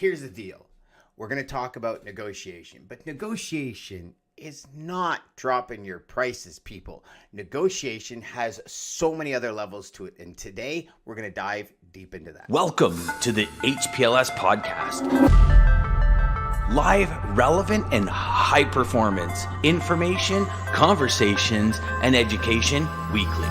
here's the deal. We're going to talk about negotiation, but negotiation is not dropping your prices, people. Negotiation has so many other levels to it, and today we're going to dive deep into that. Welcome to the HPLS podcast. Live, relevant, and high performance information, conversations, and education weekly.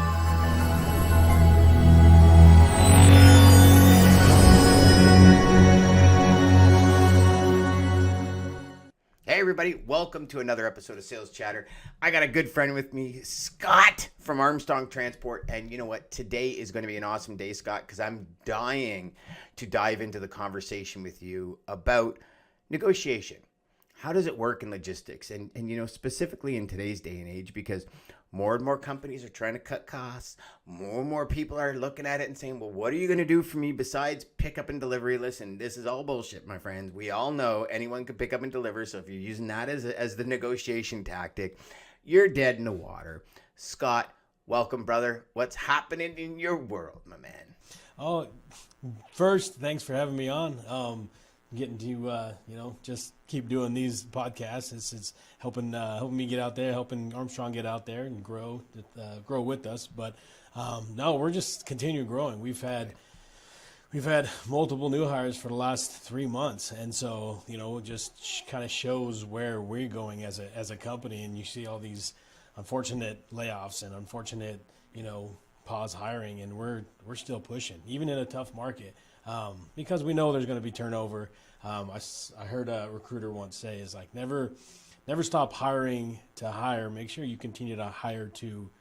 Hey everybody, welcome to another episode of Sales Chatter. I got a good friend with me, Scott from Armstrong Transport, and you know what? Today is going to be an awesome day, Scott, because I'm dying to dive into the conversation with you about negotiation. How does it work in logistics? And you know, specifically in today's day and age, because more and more companies are trying to cut costs. More and more people are looking at it and saying, well, what are you going to do for me besides pick up and delivery? Listen, this is all bullshit, my friends. We all know anyone can pick up and deliver. So if you're using that as the negotiation tactic, you're dead in the water. Scott, welcome, brother. What's happening in your world, my man? Oh, first, thanks for having me on. Getting to just keep doing these podcasts. It's helping me get out there, helping Armstrong get out there and grow with us. But no, we're just continuing growing. We've had multiple new hires for the last 3 months, and so it just kind of shows where we're going as a company. And you see all these unfortunate layoffs and unfortunate pause hiring, and we're still pushing even in a tough market. Because we know there's going to be turnover. I heard a recruiter once say is like never stop hiring to hire. Make sure you continue to hire to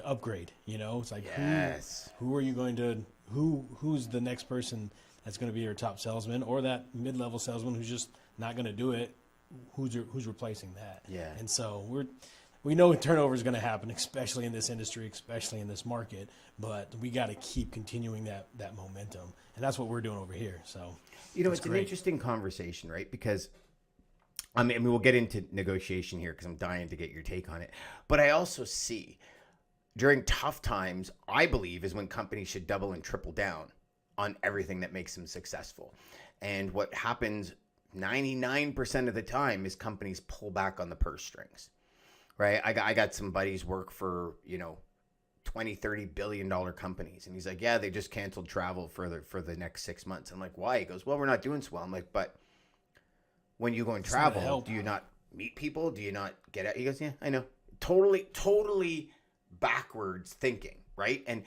upgrade. It's like yes. Who are you going to who's the next person that's going to be your top salesman or that mid-level salesman who's just not going to do it? Who's replacing that? Yeah. And so we know turnover is going to happen, especially in this industry, especially in this market, but we got to keep continuing that momentum. And that's what we're doing over here. So, it's an interesting conversation, right? Because, I mean, we'll get into negotiation here because I'm dying to get your take on it. But I also see during tough times, I believe, is when companies should double and triple down on everything that makes them successful. And what happens 99% of the time is companies pull back on the purse strings. Right. I got some buddies work for, $20-30 billion companies. And he's like, yeah, they just canceled travel for the next 6 months. I'm like, why? He goes, well, we're not doing so well. I'm like, but when you go and travel, do you not meet people? Do you not get out? He goes, yeah, I know. Totally backwards thinking. Right. And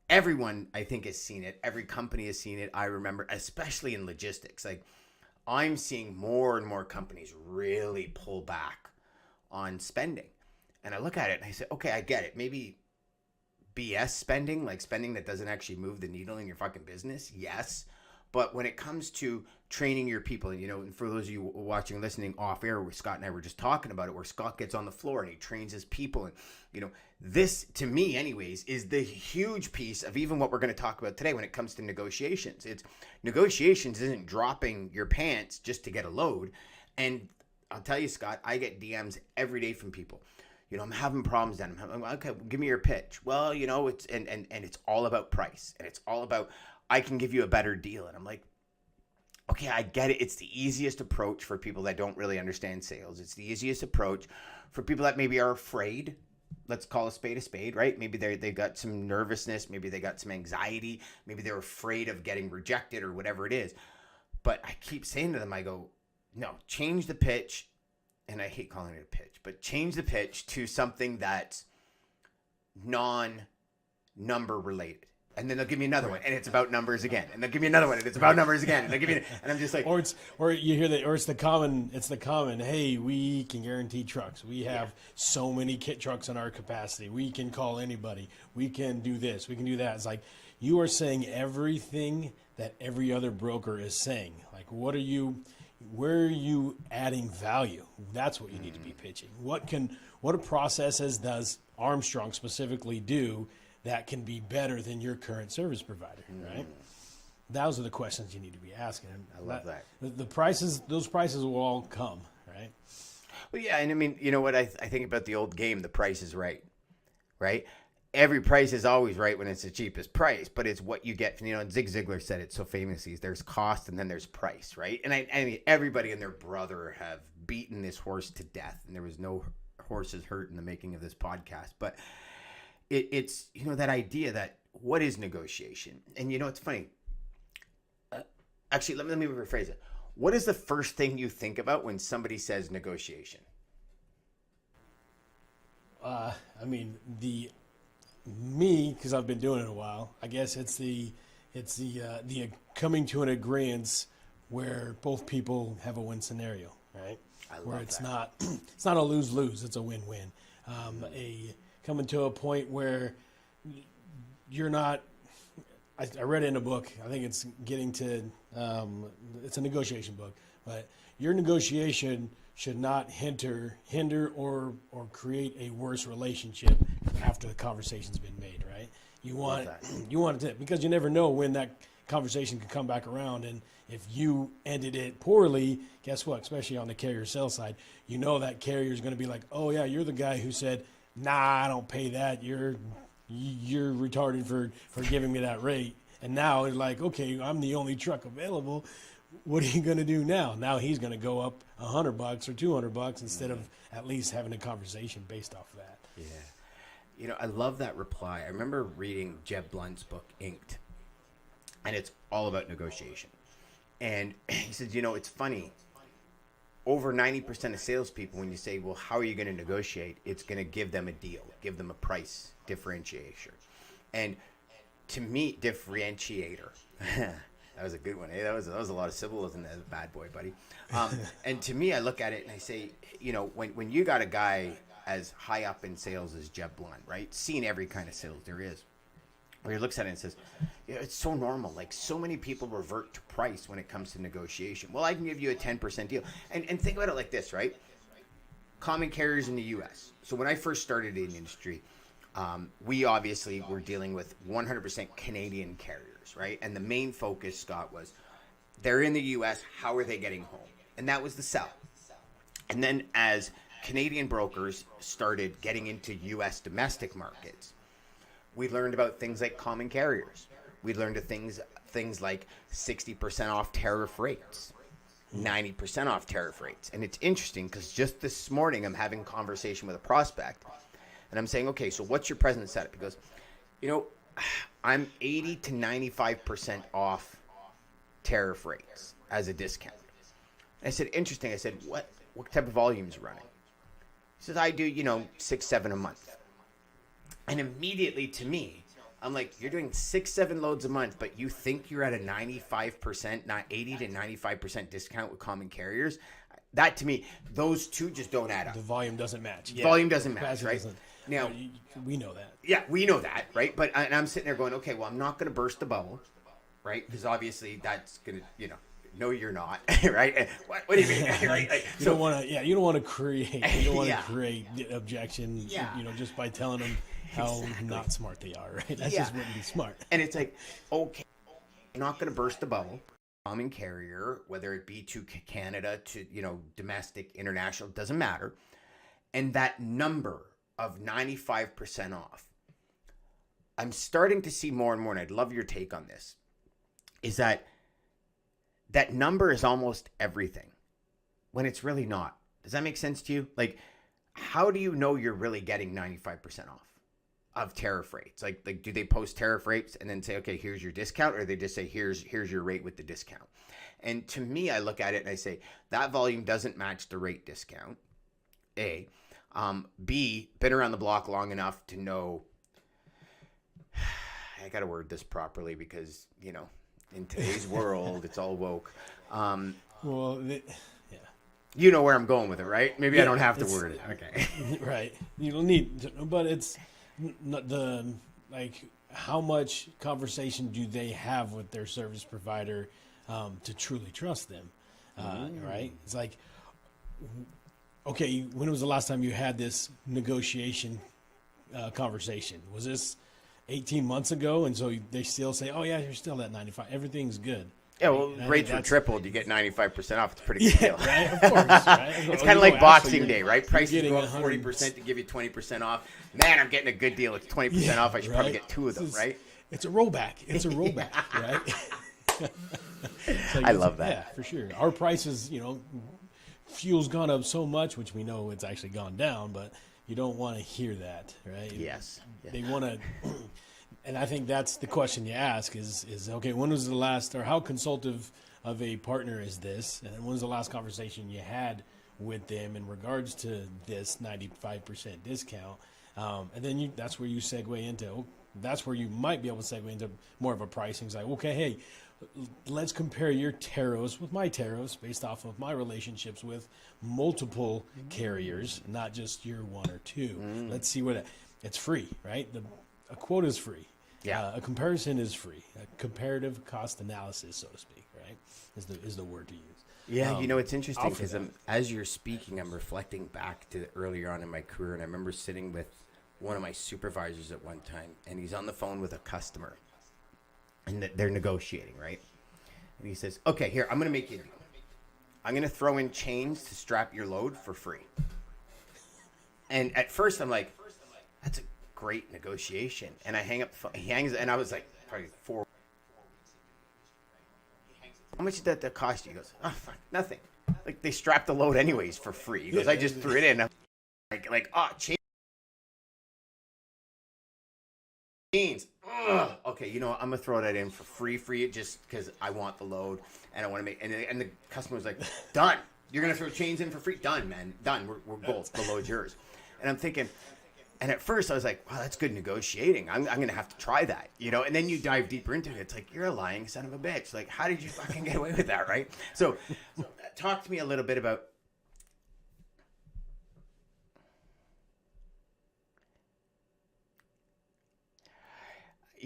everyone, I think, has seen it. Every company has seen it. I remember, especially in logistics, like I'm seeing more and more companies really pull back on spending. And I look at it and I say, okay, I get it. Maybe BS spending, like spending that doesn't actually move the needle in your fucking business. Yes. But when it comes to training your people, and for those of you watching, listening off air, where Scott and I were just talking about it, where Scott gets on the floor and he trains his people. And, this to me anyways, is the huge piece of even what we're going to talk about today when it comes to negotiations. Negotiations isn't dropping your pants just to get a load. And I'll tell you, Scott, I get DMs every day from people. I'm having problems then. I'm okay, give me your pitch. Well, it's and it's all about price. And it's all about I can give you a better deal. And I'm like, okay, I get it. It's the easiest approach for people that don't really understand sales. It's the easiest approach for people that maybe are afraid. Let's call a spade, right? Maybe they've got some nervousness. Maybe they got some anxiety. Maybe they're afraid of getting rejected or whatever it is. But I keep saying to them, I go, no, change the pitch. And I hate calling it a pitch, but change the pitch to something that's non-number related. And then they'll give me another one, and it's about numbers again. And they'll give me another one, and it's about numbers again. And they'll give me, and I'm just like, or you hear that, or it's the common. Hey, we can guarantee trucks. We have so many kit trucks in our capacity. We can call anybody. We can do this. We can do that. It's like you are saying everything that every other broker is saying. Like, where are you adding value? That's what you need to be pitching. What processes does Armstrong specifically do that can be better than your current service provider, right? Those are the questions you need to be asking. I love that. Those prices will all come, right? Well, yeah, and I mean, you know what I think about the old game, The Price is Right? every price is always right when it's the cheapest price, but it's what you get. And Zig Ziglar said it so famously: there's cost and then there's price, right? And I mean, everybody and their brother have beaten this horse to death, and there was no horses hurt in the making of this podcast. But it's that idea that what is negotiation? And it's funny. Actually, let me rephrase it. What is the first thing you think about when somebody says negotiation? I mean, because I've been doing it a while, I guess it's the coming to an agreement where both people have a win scenario, right? Where it's not a lose-lose, it's a win-win. Coming to a point where you're not. I read it in a book. I think it's getting to. It's a negotiation book, but your negotiation should not hinder or create a worse relationship after the conversation's been made, right? You want it to, because you never know when that conversation could come back around, and if you ended it poorly, guess what? Especially on the carrier sales side, that carrier is going to be like, oh yeah, you're the guy who said, nah, I don't pay that. You're retarded for giving me that rate. And now it's like, okay, I'm the only truck available. What are you going to do now? Now he's going to go up $100 or $200 instead of at least having a conversation based off of that. Yeah. I love that reply. I remember reading Jeb Blunt's book, Inked, and it's all about negotiation. And he says, it's funny. Over 90% of salespeople, when you say, well, how are you going to negotiate? It's going to give them a deal, give them a price differentiation. And to me, differentiator. That was a good one. Hey, that was a lot of symbolism. That was a bad boy, buddy. And to me, I look at it and I say, when you got a guy as high up in sales as Jeb Blunt, right? Seen every kind of sales there is. Where he looks at it and says, it's so normal. Like, so many people revert to price when it comes to negotiation. Well, I can give you a 10% deal. And think about it like this, right? Common carriers in the U.S. So when I first started in the industry, we obviously were dealing with 100% Canadian carriers, right? And the main focus, Scott, was they're in the U.S., how are they getting home? And that was the sell. And then as Canadian brokers started getting into U.S. domestic markets, we learned about things like common carriers. We learned of things like 60% off tariff rates, 90% off tariff rates. And it's interesting because just this morning I'm having a conversation with a prospect and I'm saying, okay, so what's your present setup? He goes, I'm 80 to 95% off tariff rates as a discount. And I said, interesting. I said, what type of volumes running? He says, I do, 6, 7 a month. And immediately to me, I'm like, you're doing 6, 7 loads a month, but you think you're at a 95%, not 80 to 95% discount with common carriers? That to me, those two just don't add up. The volume doesn't match. Yeah. Volume doesn't match, right? Now, we know that. Yeah, we know that, right? But I'm sitting there going, okay, well, I'm not going to burst the bubble, right? Because obviously that's going to, no, you're not, right? What do you mean? Right? Like, you don't want to create the objection, just by telling them how not smart they are, right? That just wouldn't be smart. And it's like, okay, I'm not going to burst the bubble. Common carrier, whether it be to Canada, to, domestic, international, doesn't matter. And that number of 95% off, I'm starting to see more and more, and I'd love your take on this, is that number is almost everything when it's really not. Does that make sense to you? Like, how do you know you're really getting 95% off of tariff rates? Like, do they post tariff rates and then say, okay, here's your discount, or they just say, here's your rate with the discount? And to me, I look at it and I say, that volume doesn't match the rate discount, A. B, been around the block long enough to know, I got to word this properly because, in today's world, it's all woke. You know where I'm going with it, right? Maybe I don't have to word it. Okay. Right. You don't need to, but it's not how much conversation do they have with their service provider to truly trust them, right? It's like, okay, when was the last time you had this negotiation conversation? Was this 18 months ago? And so they still say, oh, yeah, you're still at 95. Everything's good. Yeah, right? well, And I rates think were that's- tripled. You get 95% off. It's a pretty good deal. Right, of course. Right? It's Oh, kind of like Boxing Day, right? Prices getting go up 100 40% to give you 20% off. Man, I'm getting a good deal. It's 20% off. I should probably right? get 2 of them, This is- right? It's a rollback. It's a rollback, right? It's like, I love that. Yeah, for sure. Our prices, fuel's gone up so much, which we know it's actually gone down, but you don't want to hear that, right? Yes. Yeah. They want to, and I think that's the question you ask is okay, when was the last, or how consultative of a partner is this? And when was the last conversation you had with them in regards to this 95% discount? And then that's where you segue into, that's where you might be able to segue into more of a pricing. It's like, okay, hey, let's compare your tarots with my tarots based off of my relationships with multiple carriers, not just your one or two. Let's see it's free, right? A quote is free. Yeah. A comparison is free. A comparative cost analysis, so to speak, right? Is the word to use. Yeah, it's interesting offer because that. as you're speaking, I'm reflecting back to earlier on in my career, and I remember sitting with one of my supervisors at one time, and he's on the phone with a customer, and they're negotiating, right? And he says, okay, here, I'm going to make you a deal. I'm going to throw in chains to strap your load for free. And at first, I'm like, that's a great negotiation. And I hang up the phone. He hangs, and I was like, probably 4. How much did that cost you? He goes, oh, fuck, nothing. Like, they strapped the load anyways for free. He goes, I just threw it in. I'm chains. Ugh. Okay, I'm gonna throw that in for free just because I want the load and I want to make. And the customer was like, "Done. You're gonna throw chains in for free? Done, man. Done. We're gold. The load's yours." And I'm thinking, and at first I was like, "Wow, that's good negotiating. I'm gonna have to try that, And then you dive deeper into it. It's like you're a lying son of a bitch. Like, how did you fucking get away with that, right? So, talk to me a little bit about.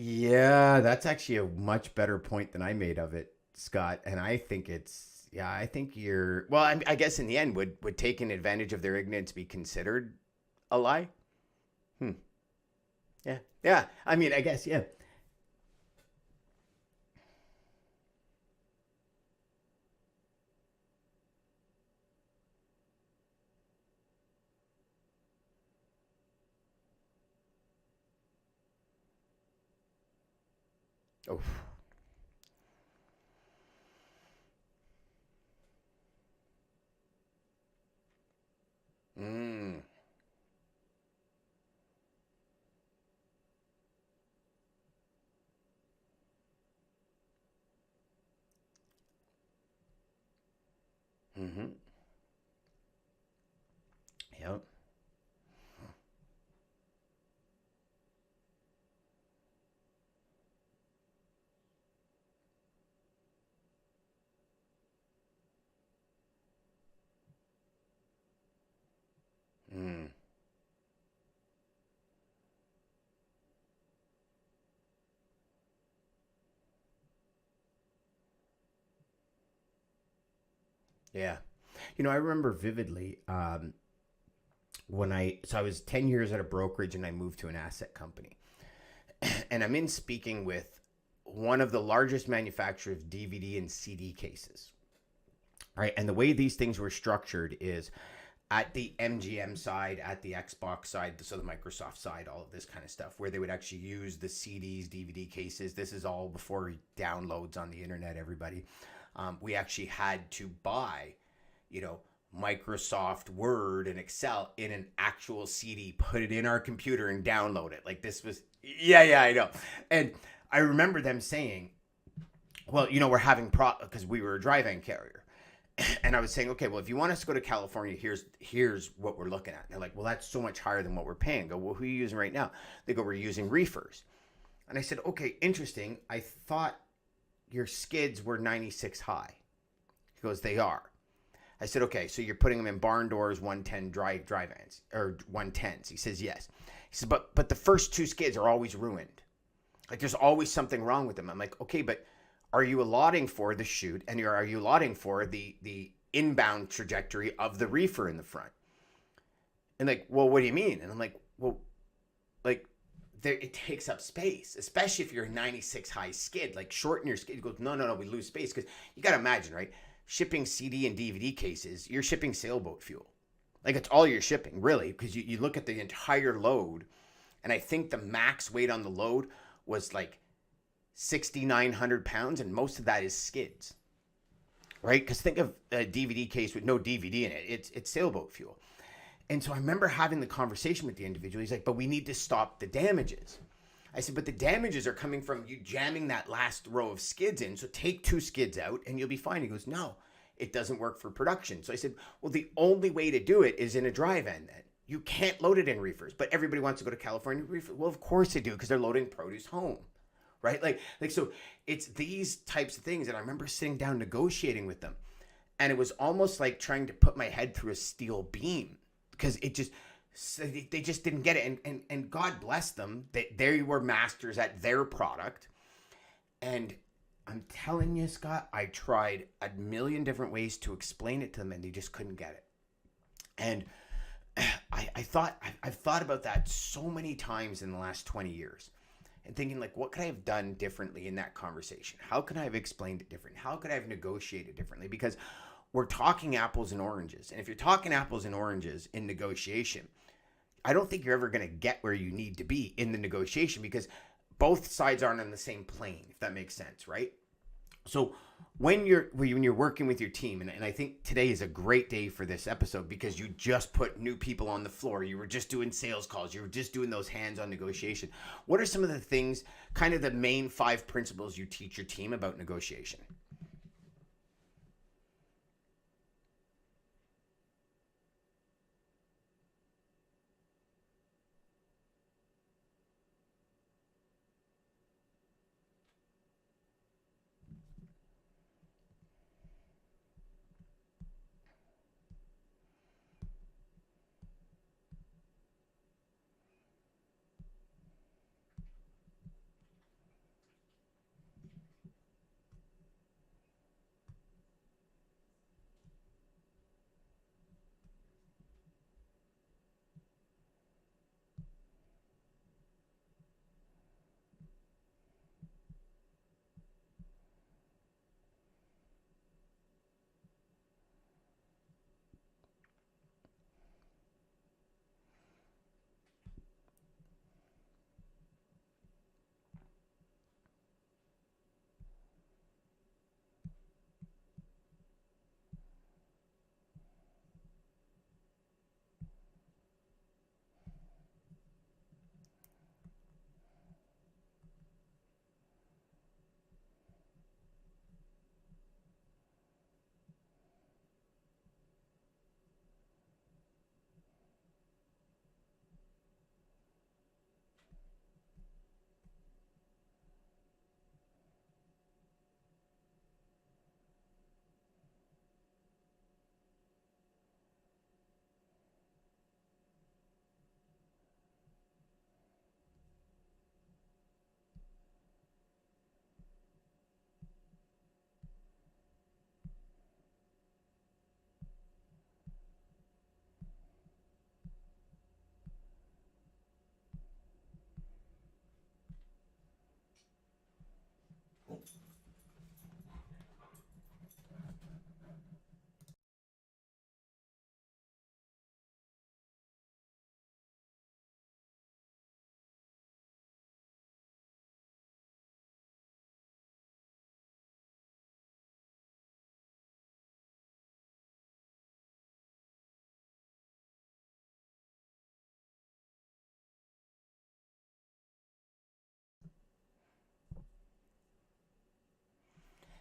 Yeah, that's actually a much better point than I made of it, Scott. And I think I think well, I guess in the end, would taking advantage of their ignorance be considered a lie? Yeah. Yeah. I mean, I guess, yeah. Oh. Mm. Mm-hmm. Yep. Mm. Yeah. I remember vividly so I was 10 years at a brokerage and I moved to an asset company. And I'm in speaking with one of the largest manufacturers of DVD and CD cases. Right? And the way these things were structured is at the MGM side, at the Xbox side, so the Microsoft side, all of this kind of stuff, where they would actually use the CDs, DVD cases. This is all before downloads on the internet, everybody. We actually had to buy, Microsoft Word and Excel in an actual CD, put it in our computer and download it. Like this was, yeah, I know. And I remember them saying, well, we're having because we were a dry-van carrier. And I was saying, okay, well, if you want us to go to California, here's what we're looking at. And they're like, well, that's so much higher than what we're paying. I go, well, who are you using right now? They go, we're using reefers. And I said, okay, interesting. I thought your skids were 96 high. He goes, they are. I said, okay, so you're putting them in barn doors, 110 dry vans, or 110s. He says, yes. He says, but the first 2 skids are always ruined. Like there's always something wrong with them. I'm like, okay, but are you allotting for the chute and are you allotting for the inbound trajectory of the reefer in the front? And like, well, what do you mean? And I'm like, well, like it takes up space, especially if you're a 96 high skid, like shorten your skid. He goes, no, we lose space. Because you got to imagine, right? Shipping CD and DVD cases, you're shipping sailboat fuel. Like it's all you're shipping, really, because you look at the entire load, and I think the max weight on the load was like 6,900 pounds, and most of that is skids, right? Because think of a DVD case with no DVD in it. It's sailboat fuel. And so I remember having the conversation with the individual. He's like, but we need to stop the damages. I said, but the damages are coming from you jamming that last row of skids in. So take 2 skids out and you'll be fine. He goes, no, it doesn't work for production. So I said, well, the only way to do it is in a dry van then. You can't load it in reefers, but everybody wants to go to California reefer. Well, of course they do, because they're loading produce home, right? Like, so it's these types of things. And I remember sitting down negotiating with them, and it was almost like trying to put my head through a steel beam, because they just didn't get it. And God bless them, that they were masters at their product. And I'm telling you, Scott, I tried a million different ways to explain it to them, and they just couldn't get it. And I've thought about that so many times in the last 20 years, and thinking, like, what could I have done differently in that conversation? How could I have explained it different? How could I have negotiated differently? Because we're talking apples and oranges. And if you're talking apples and oranges in negotiation, I don't think you're ever going to get where you need to be in the negotiation, because both sides aren't on the same plane, if that makes sense, right? So when you're working with your team, and I think today is a great day for this episode, because you just put new people on the floor. You were just doing sales calls. You were just doing those hands-on negotiation. What are some of the things, kind of the main 5 principles you teach your team about negotiation?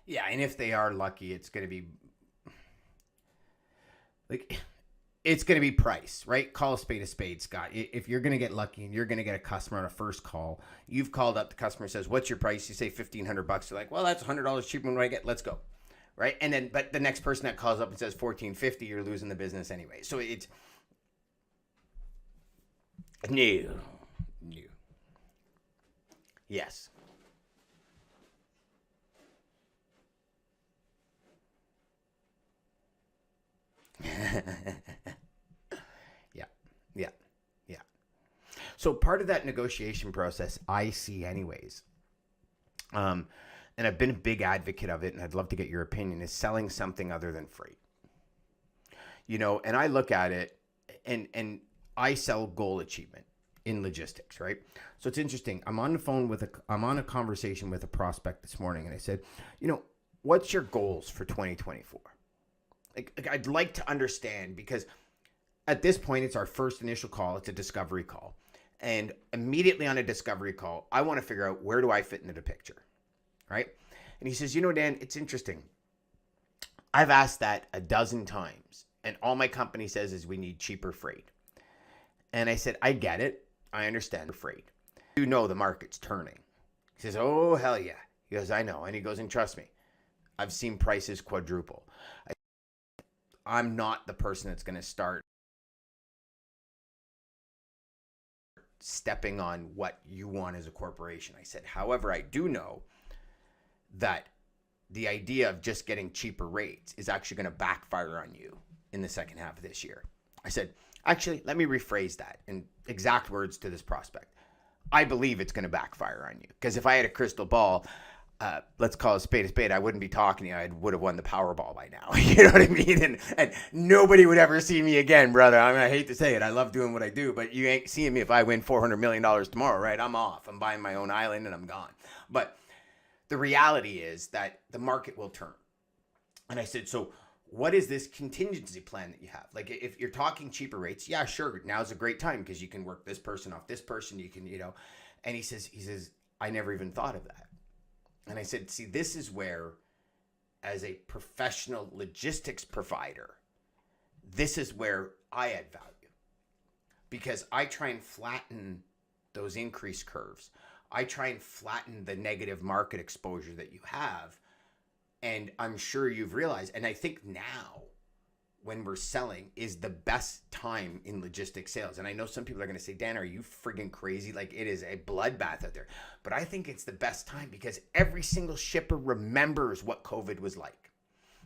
Yeah, and if they are lucky, it's going to be like, it's going to be price, right? Call a spade, Scott. If you're going to get lucky and you're going to get a customer on a first call, you've called up, the customer says, "What's your price?" You say $1,500. You're like, "Well, that's $100 cheaper than what I get. Let's go." Right? And then, but the next person that calls up and says $1,450, you're losing the business anyway. So it's new. Yes. Yeah. Yeah. Yeah. So So part of that negotiation process I see anyways, and I've been a big advocate of it, and I'd love to get your opinion, is selling something other than freight. And I look at it, and I sell goal achievement in logistics, right? So it's interesting. I'm on a conversation with a prospect this morning, and I said, what's your goals for 2024? Like I'd like to understand, because at this point, it's our first initial call. It's a discovery call. And immediately on a discovery call, I want to figure out, where do I fit into the picture, right? And he says, Dan, it's interesting. I've asked that a dozen times, and all my company says is we need cheaper freight. And I said, I get it. I understand freight. You know the market's turning. He says, oh, hell yeah. He goes, I know. And he goes, and trust me, I've seen prices quadruple. I'm not the person that's going to start stepping on what you want as a corporation. I said, however, I do know that the idea of just getting cheaper rates is actually going to backfire on you in the second half of this year. I said, actually, let me rephrase that in exact words to this prospect. I believe it's going to backfire on you, because if I had a crystal ball, let's call it a spade, I wouldn't be talking to you. I would have won the Powerball by now. You know what I mean? And nobody would ever see me again, brother. I mean, I hate to say it. I love doing what I do, but you ain't seeing me if I win $400 million tomorrow, right? I'm off. I'm buying my own island and I'm gone. But the reality is that the market will turn. And I said, so what is this contingency plan that you have? Like, if you're talking cheaper rates, yeah, sure. Now's a great time because you can work this person off this person. You can, and he says, I never even thought of that. And I said, see, this is where, as a professional logistics provider, this is where I add value, because I try and flatten those increase curves. I try and flatten the negative market exposure that you have. And I'm sure you've realized, and I think now when we're selling is the best time in logistics sales. And I know some people are going to say, Dan, are you friggin' crazy? Like, it is a bloodbath out there. But I think it's the best time because every single shipper remembers what COVID was like.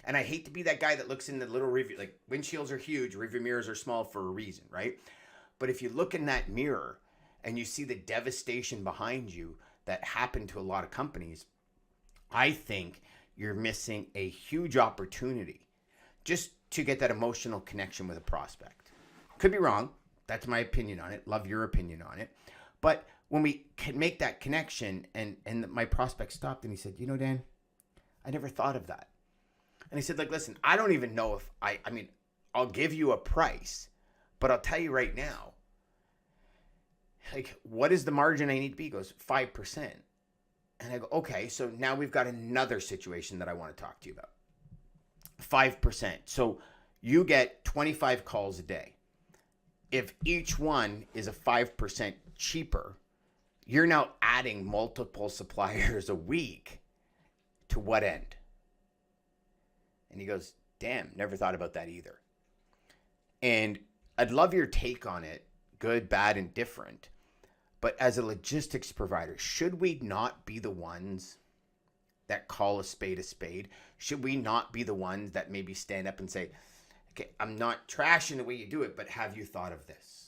And I hate to be that guy that looks in the little review, like windshields are huge, review mirrors are small for a reason, right? But if you look in that mirror and you see the devastation behind you that happened to a lot of companies, I think you're missing a huge opportunity just to get that emotional connection with a prospect. Could be wrong. That's my opinion on it. Love your opinion on it. But when we can make that connection, and my prospect stopped and he said, Dan, I never thought of that. And he said, like, listen, I don't even know if I mean, I'll give you a price, but I'll tell you right now, like, what is the margin I need to be? He goes, 5%. And I go, okay, so now we've got another situation that I want to talk to you about. 5%. So you get 25 calls a day. If each one is a 5% cheaper, you're now adding multiple suppliers a week. To what end? And he goes, damn, never thought about that either. And I'd love your take on it, good, bad, and different. But as a logistics provider, should we not be the ones that call a spade? Should we not be the ones that maybe stand up and say, okay, I'm not trashing the way you do it, but have you thought of this?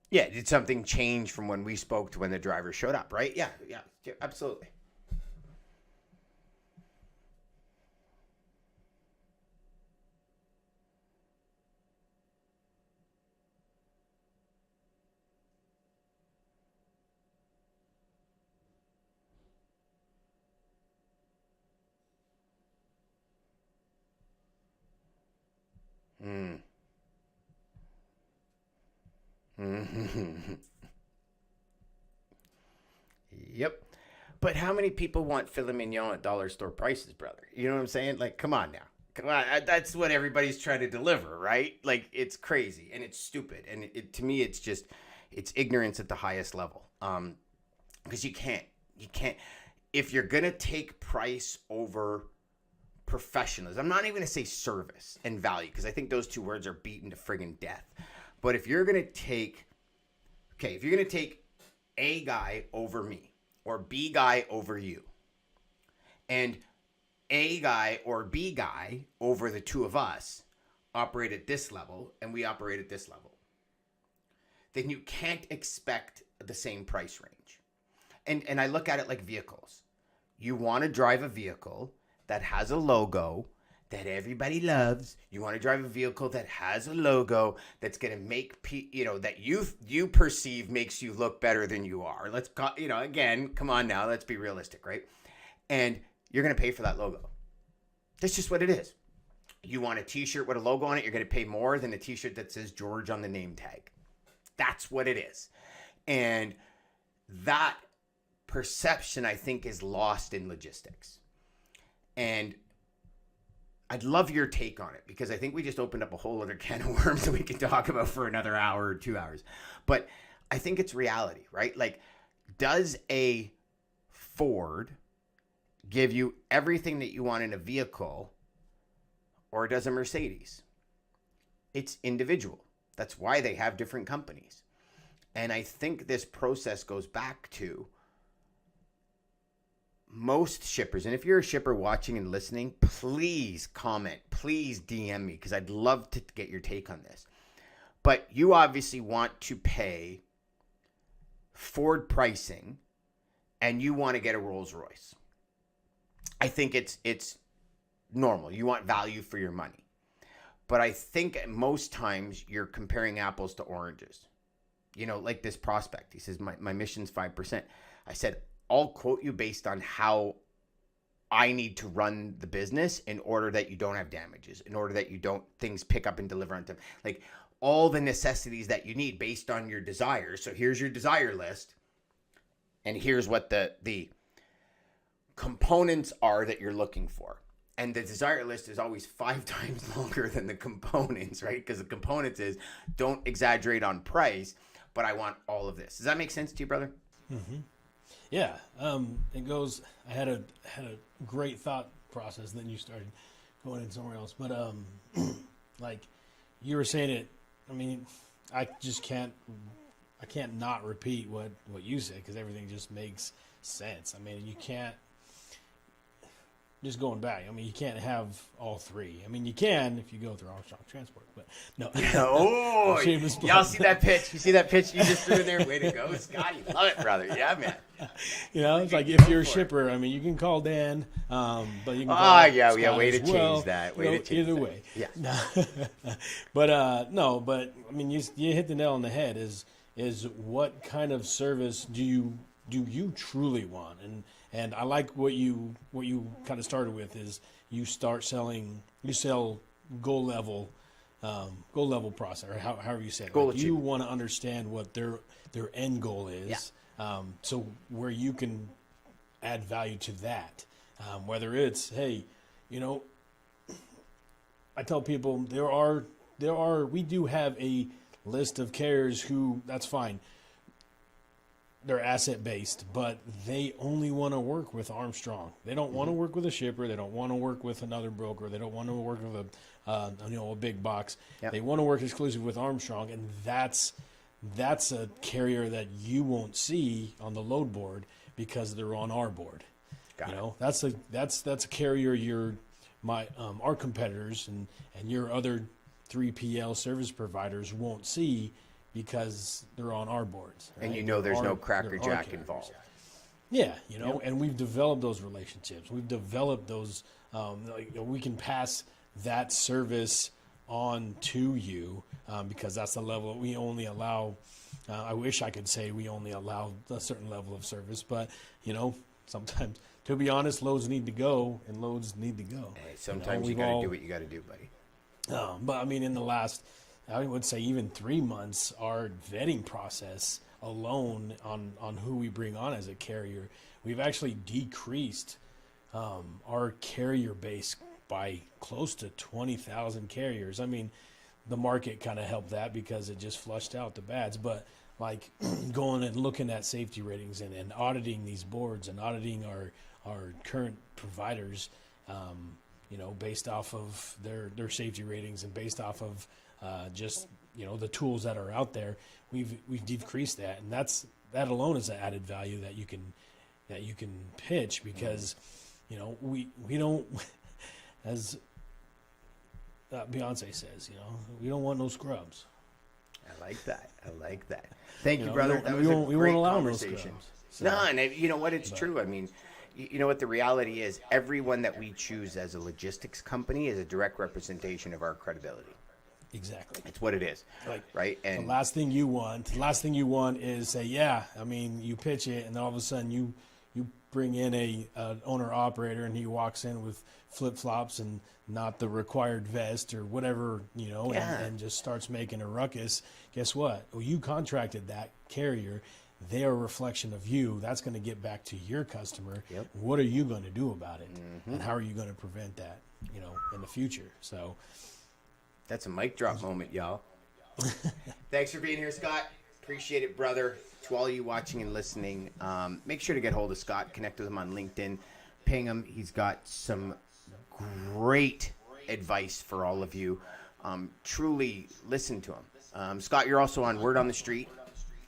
Yeah, did something change from when we spoke to when the driver showed up, right? Yeah, absolutely. Mm. Yep. But how many people want filet mignon at dollar store prices, brother? You know what I'm saying? Like, come on now. Come on. That's what everybody's trying to deliver, right? Like, it's crazy and it's stupid. And to me, it's just, it's ignorance at the highest level. Because you can't, if you're going to take price over professionalism, I'm not even going to say service and value, because I think those two words are beaten to friggin' death. But if you're going to take, if you're going to take A guy over me, or B guy over you, and A guy or B guy over the two of us operate at this level and we operate at this level, then you can't expect the same price range. And I look at it like vehicles. You want to drive a vehicle that has a logo that everybody loves. You want to drive a vehicle that has a logo that's going to make that you perceive makes you look better than you are. Let's again, come on now, let's be realistic, right? And you're going to pay for that logo. That's just what it is. You want a t-shirt with a logo on it, you're going to pay more than a t-shirt that says George on the name tag. That's what it is. And that perception, I think, is lost in logistics. And I'd love your take on it, because I think we just opened up a whole other can of worms that we can talk about for another hour or 2 hours. But I think it's reality, right? Like, does a Ford give you everything that you want in a vehicle, or does a Mercedes? It's individual. That's why they have different companies. And I think this process goes back to most shippers. And if you're a shipper watching and listening, please comment, please DM me, because I'd love to get your take on this. But you obviously want to pay Ford pricing and you want to get a Rolls Royce. I think it's normal. You want value for your money. But I think most times you're comparing apples to oranges. Like this prospect, he says, my mission's 5%. I said, I'll quote you based on how I need to run the business in order that you don't have damages, in order that things pick up and deliver on time. Like all the necessities that you need based on your desires. So here's your desire list. And here's what the components are that you're looking for. And the desire list is always 5 times longer than the components, right? Because the components is, don't exaggerate on price, but I want all of this. Does that make sense to you, brother? Mm-hmm. Yeah, it goes. I had a great thought process, then you started going in somewhere else. But like you were saying it, I mean, I just can't not repeat what you said, because everything just makes sense. I mean, you can't. Just going back, I mean, you can't have all three. I mean, you can if you go through Armstrong Transport, but no. Oh, y'all see that pitch? You see that pitch you just threw in there? Way to go, Scotty. Love it, brother. Yeah, man. It's like if you're a shipper, I mean, you can call Dan, but you can call way to change that. Either way. Yeah. But I mean, you hit the nail on the head. Is what kind of service do you truly want? And I like what you kind of started with is you sell goal level process, or however you say it. Goal you want to understand what their end goal is, so where you can add value to that, whether it's, hey, I tell people we do have a list of carriers who, that's fine. They're asset based, but they only want to work with Armstrong. They don't want to work with a shipper. They don't want to work with another broker. They don't want to work with a big box. Yep. They want to work exclusive with Armstrong, and that's a carrier that you won't see on the load board because they're on our board. That's a carrier our competitors and your other 3PL service providers won't see, because they're on our boards. Right? And you know there's no They're Cracker our Jack carriers. involved. Yeah, you know, and we've developed those relationships. We've developed those. We can pass that service on to you because that's the level we only allow. I wish I could say we only allow a certain level of service, but you know, sometimes, to be honest, loads need to go and loads need to go. Hey, sometimes you we've got to all- do what you got to do, buddy. But I mean, in the last, I would say even 3 months, our vetting process alone on who we bring on as a carrier, we've actually decreased our carrier base by close to 20,000 carriers. I mean, the market kind of helped that because it just flushed out the bads, but like going and looking at safety ratings and auditing these boards and auditing our current providers, you know, based off of their safety ratings and based off of just, you know, the tools that are out there, we've decreased that, and that alone is an added value that you can pitch because, you know, we don't, as Beyonce says, you know, we don't want no scrubs. I like that. Thank you, know, brother. we That don't- was we a won't- we great won't allow no conversation. scrubs. So- No, and you know what? It's true. I mean, you know what the reality is? Everyone that we choose as a logistics company is a direct representation of our credibility. Exactly. It's what it is, Like, right? The And last thing you want is say, yeah, I mean, you pitch it, and then all of a sudden you bring in a owner operator, and he walks in with flip flops and not the required vest or whatever, you know, Yeah. and just starts making a ruckus. Guess what? Well, you contracted that carrier. They are a reflection of you. That's going to get back to your customer. Yep. What are you going to do about it, and how are you going to prevent that, you know, in the future? So. that's a mic drop moment, y'all. Thanks for being here, Scott. Appreciate it, brother. To all you watching and listening, make sure to get hold of Scott. Connect with him on LinkedIn. Ping him. He's got some great advice for all of you. Truly listen to him. Scott, you're also on Word on the Street.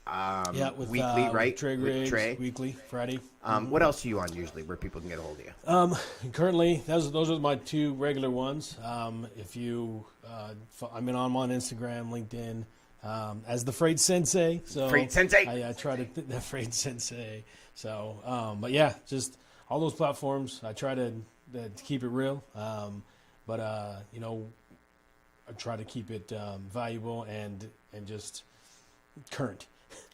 Yeah, with weekly, right? Trey With Riggs, Trey. weekly, Friday. What else are you on usually where people can get a hold of you? Currently, those are my 2 regular ones. If you, I'm on Instagram, LinkedIn, as the Freight Sensei. So Freight Sensei. I try to the Freight Sensei. So, but yeah, just all those platforms. I try to keep it real. But you know, I try to keep it valuable and just current.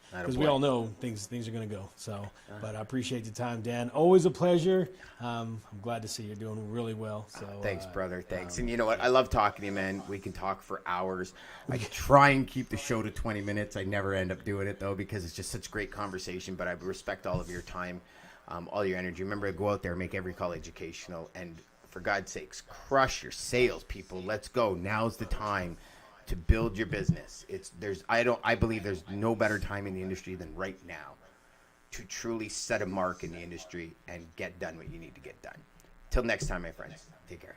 Because we all know things are going to go. So, but I appreciate the time, Dan. Always a pleasure. I'm glad to see you're doing really well. So Thanks, brother. Thanks. And you know what? I love talking to you, man. We can talk for hours. I try and keep the show to 20 minutes. I never end up doing it, though, because it's just such great conversation. But I respect all of your time, all your energy. Remember to go out there, make every call educational, and for God's sakes, crush your sales, people. Let's go. Now's the time to build your business. I believe there's no better time in the industry than right now to truly set a mark in the industry and get done what you need to get done. Till next time, my friends. Take care.